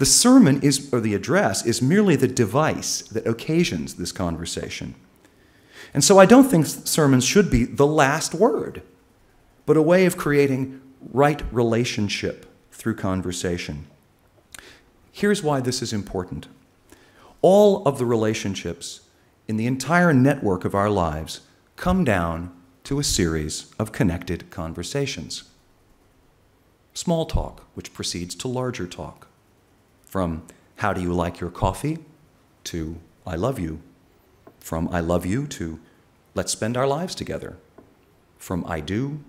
The sermon or the address is merely the device that occasions this conversation. And so I don't think sermons should be the last word, but a way of creating right relationship through conversation. Here's why this is important. All of the relationships in the entire network of our lives come down to a series of connected conversations. Small talk, which proceeds to larger talk. From how do you like your coffee to I love you. From I love you to let's spend our lives together. From I do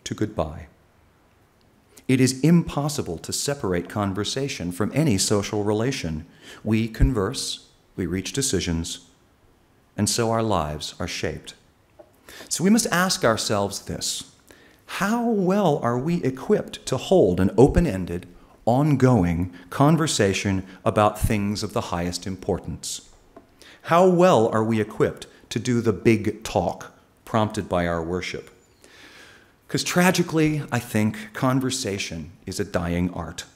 to goodbye. It is impossible to separate conversation from any social relation. We converse, we reach decisions, and so our lives are shaped. So we must ask ourselves this: how well are we equipped to hold an open-ended, ongoing conversation about things of the highest importance? How well are we equipped to do the big talk prompted by our worship? Because tragically, I think conversation is a dying art.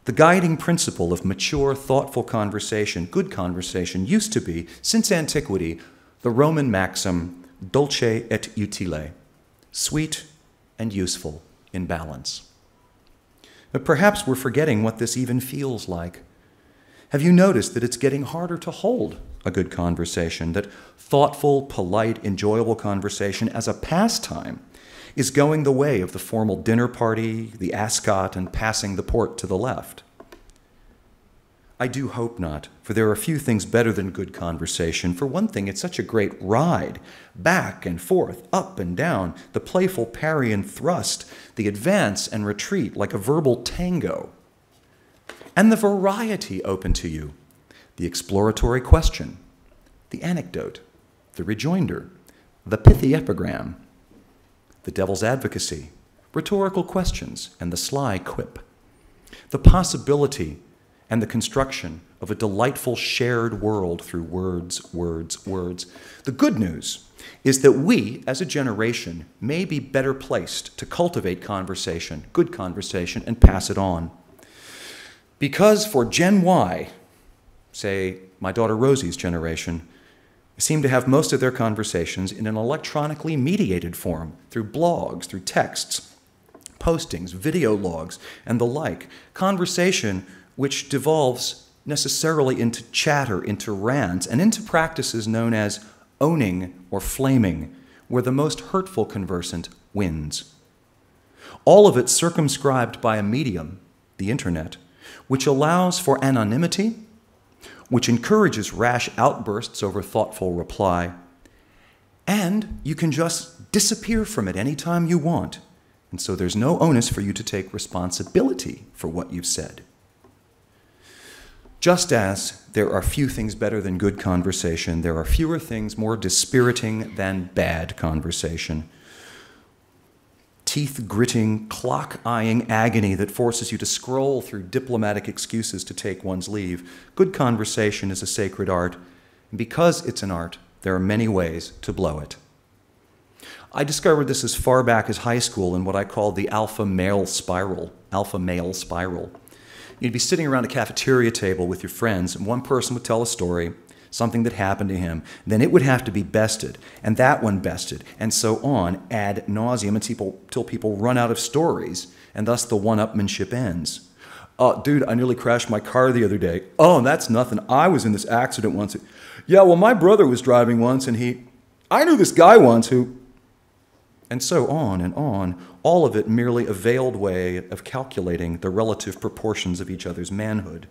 The guiding principle of mature, thoughtful conversation, good conversation, used to be, since antiquity, the Roman maxim, dulce et utile, sweet and useful in balance. But perhaps we're forgetting what this even feels like. Have you noticed that it's getting harder to hold a good conversation, that thoughtful, polite, enjoyable conversation as a pastime is going the way of the formal dinner party, the ascot, and passing the port to the left? I do hope not, for there are few things better than good conversation. For one thing, it's such a great ride, back and forth, up and down, the playful parry and thrust, the advance and retreat like a verbal tango. And the variety open to you, the exploratory question, the anecdote, the rejoinder, the pithy epigram, the devil's advocacy, rhetorical questions, and the sly quip. The possibility and the construction of a delightful shared world through words, words, words. The good news is that we, as a generation, may be better placed to cultivate conversation, good conversation, and pass it on. Because for Gen Y, say my daughter Rosie's generation, seem to have most of their conversations in an electronically mediated form, through blogs, through texts, postings, video logs, and the like. Conversation which devolves necessarily into chatter, into rants, and into practices known as owning or flaming, where the most hurtful conversant wins. All of it circumscribed by a medium, the internet, which allows for anonymity, which encourages rash outbursts over thoughtful reply, and you can just disappear from it anytime you want, and so there's no onus for you to take responsibility for what you've said. Just as there are few things better than good conversation, there are fewer things more dispiriting than bad conversation. Teeth-gritting, clock-eyeing agony that forces you to scroll through diplomatic excuses to take one's leave. Good conversation is a sacred art, and because it's an art, there are many ways to blow it. I discovered this as far back as high school in what I call the alpha male spiral. You'd be sitting around a cafeteria table with your friends, and one person would tell a story, something that happened to him. Then it would have to be bested, and that one bested, and so on ad nauseum until people run out of stories, and thus the one-upmanship ends. Dude, I nearly crashed my car the other day. Oh, that's nothing. I was in this accident once. Yeah, well, my brother was driving once, and I knew this guy once who... And so on and on, all of it merely a veiled way of calculating the relative proportions of each other's manhood.